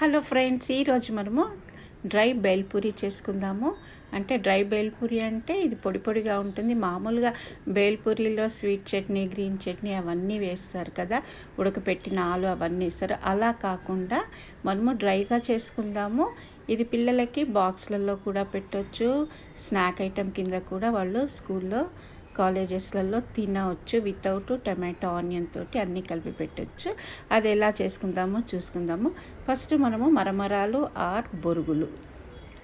Hello friends, ఈరోజు మనము dry bhelpuri చేసుకుందాము. అంటే డ్రై బేల్పూరి అంటే ఇది పొడి పొడిగా ఉంటుంది. మామూలుగా బేల్పూరిలో స్వీట్ చట్నీ, గ్రీన్ చట్నీ అవన్నీ వేస్తారు కదా, ఉడకపెట్టిన ఆలు అవన్నీ వేస్తారు. అలా కాకుండా మనము డ్రైగా చేసుకుందాము. ఇది పిల్లలకి బాక్స్లలో కూడా పెట్టవచ్చు, స్నాక్ ఐటెం కింద కూడా వాళ్ళు స్కూల్లో కాలేజెస్లలో తినవచ్చు. వితౌట్ టమాటో ఆనియన్ తోటి అన్నీ కలిపి పెట్టచ్చు. అది ఎలా చేసుకుందామో చూసుకుందాము. ఫస్ట్ మనము మరమరాలు ఆర్ బొరుగులు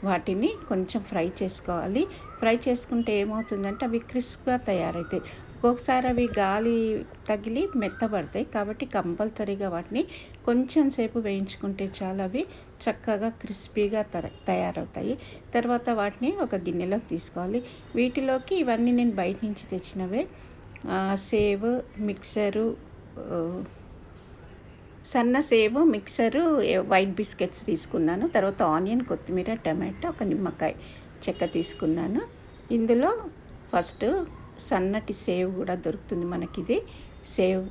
వాటిని కొంచెం ఫ్రై చేసుకోవాలి. ఫ్రై చేసుకుంటే ఏమవుతుందంటే అవి క్రిస్ప్గా తయారవుతాయి. ఒక్కొక్కసారి అవి గాలి తగిలి మెత్తబడతాయి. కాబట్టి కంపల్సరీగా వాటిని కొంచెం సేపు వేయించుకుంటే చాలు, అవి చక్కగా క్రిస్పీగా తయారవుతాయి. తర్వాత వాటిని ఒక గిన్నెలోకి తీసుకోవాలి. వీటిలోకి ఇవన్నీ నేను బయట నుంచి తెచ్చినవే. సేవ్, మిక్సరు, సన్న సేవ్, మిక్సరు, వైట్ బిస్కెట్స్ తీసుకున్నాను. తర్వాత ఆనియన్, కొత్తిమీర, టమాటో, ఒక నిమ్మకాయ చెక్క తీసుకున్నాను. ఇందులో ఫస్ట్ సన్నటి సేవ్ కూడా దొరుకుతుంది మనకి. ఇది సేవ్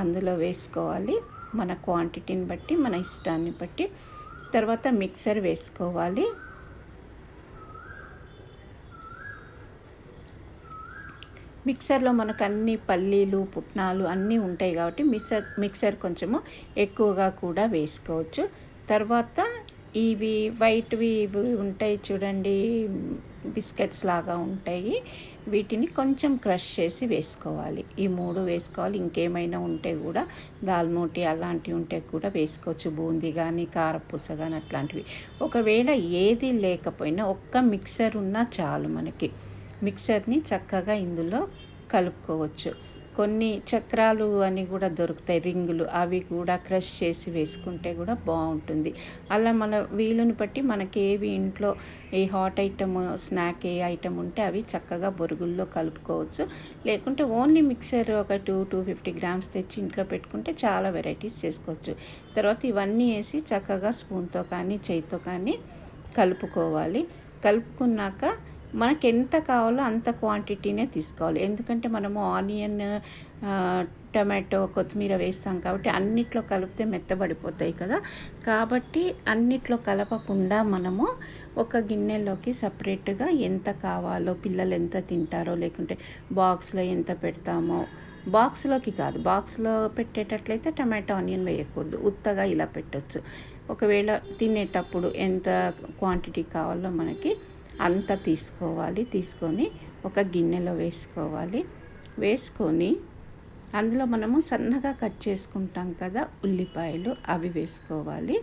అందులో వేసుకోవాలి, మన క్వాంటిటీని బట్టి, మన ఇష్టాన్ని బట్టి. తర్వాత మిక్సర్ వేసుకోవాలి. మిక్సర్లో మనకు అన్ని పల్లీలు, పుట్నాలు అన్నీ ఉంటాయి కాబట్టి మిక్సర్ కొంచెము ఎక్కువగా కూడా వేసుకోవచ్చు. తర్వాత ఇవి వైట్వి ఇవి ఉంటాయి చూడండి, బిస్కెట్స్ లాగా ఉంటాయి. వీటిని కొంచెం క్రష్ చేసి వేసుకోవాలి. ఈ 3 వేసుకోవాలి. ఇంకేమైనా ఉంటే కూడా దాల్మోటి అలాంటివి ఉంటే కూడా వేసుకోవచ్చు. బూందీ కానీ, కారపూస కానీ అట్లాంటివి. ఒకవేళ ఏది లేకపోయినా ఒక్క మిక్సర్ ఉన్నా చాలు మనకి. మిక్సర్ని చక్కగా ఇందులో కలుపుకోవచ్చు. కొన్ని చక్రాలు అని కూడా దొరుకుతాయి, రింగులు, అవి కూడా క్రష్ చేసి వేసుకుంటే కూడా బాగుంటుంది. అలా మన వీలుని బట్టి మనకి ఏవి ఇంట్లో ఏ హాట్ ఐటమ్, స్నాక్ ఏ ఐటమ్ ఉంటే అవి చక్కగా బొరుగుల్లో కలుపుకోవచ్చు. లేకుంటే ఓన్లీ మిక్సర్ ఒక 250 గ్రామ్స్ తెచ్చి ఇంట్లో పెట్టుకుంటే చాలా వెరైటీస్ చేసుకోవచ్చు. తర్వాత ఇవన్నీ వేసి చక్కగా స్పూన్తో కానీ చేతితో కానీ కలుపుకోవాలి. కలుపుకున్నాక మనకు ఎంత కావాలో అంత క్వాంటిటీనే తీసుకోవాలి. ఎందుకంటే మనము ఆనియన్, టమాటో, కొత్తిమీర వేస్తాం కాబట్టి అన్నిట్లో కలిపితే మెత్తబడిపోతాయి కదా. కాబట్టి అన్నిట్లో కలపకుండా మనము ఒక గిన్నెలోకి సపరేట్గా ఎంత కావాలో, పిల్లలు ఎంత తింటారో, లేకుంటే బాక్స్లో ఎంత పెడతామో, బాక్స్లోకి కాదు, బాక్స్లో పెట్టేటట్లయితే టమాటో ఆనియన్ వేయకూడదు, ఉత్తగా ఇలా పెట్టచ్చు. ఒకవేళ తినేటప్పుడు ఎంత క్వాంటిటీ కావాలో మనకి అంత తీసుకోవాలి. తీసుకొని ఒక గిన్నెలో వేసుకోవాలి. వేసుకొని అందులో మనము సన్నగా కట్ చేసుకుంటాం కదా ఉల్లిపాయలు, అవి వేసుకోవాలి.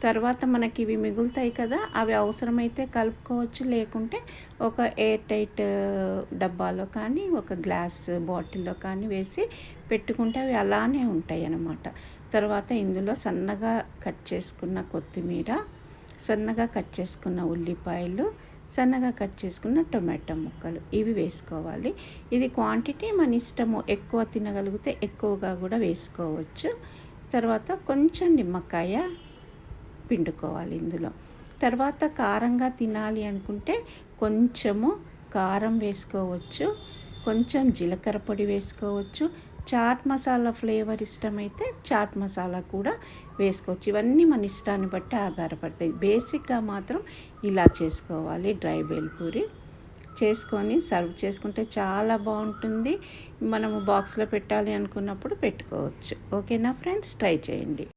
తర్వాత మనకి ఇవి మిగులుతాయి కదా, అవి అవసరమైతే కలుపుకోవచ్చు. లేకుంటే ఒక ఎయిర్ టైట్ డబ్బాలో కానీ, ఒక గ్లాస్ బాటిల్లో కానీ వేసి పెట్టుకుంటే అవి అలానే ఉంటాయి అన్నమాట. తర్వాత ఇందులో సన్నగా కట్ చేసుకున్న కొత్తిమీర, సన్నగా కట్ చేసుకున్న ఉల్లిపాయలు, సన్నగా కట్ చేసుకున్న టొమాటో ముక్కలు, ఇవి వేసుకోవాలి. ఇది క్వాంటిటీ మన ఇష్టము. ఎక్కువ తినగలిగితే ఎక్కువగా కూడా వేసుకోవచ్చు. తర్వాత కొంచెం నిమ్మకాయ పిండుకోవాలి ఇందులో. తర్వాత కారంగా తినాలి అనుకుంటే కొంచెము కారం వేసుకోవచ్చు, కొంచెం జీలకర్ర పొడి వేసుకోవచ్చు. చాట్ మసాలా ఫ్లేవర్ ఇష్టమైతే చాట్ మసాలా కూడా వేసుకోవచ్చు. ఇవన్నీ మన ఇష్టాన్ని బట్టి ఆధారపడతాయి. బేసిక్గా మాత్రం ఇలా చేసుకోవాలి. డ్రై బేల్పూరి చేసుకొని సర్వ్ చేసుకుంటే చాలా బాగుంటుంది. మనము బాక్స్లో పెట్టాలి అనుకున్నప్పుడు పెట్టుకోవచ్చు. ఓకేనా ఫ్రెండ్స్, ట్రై చేయండి.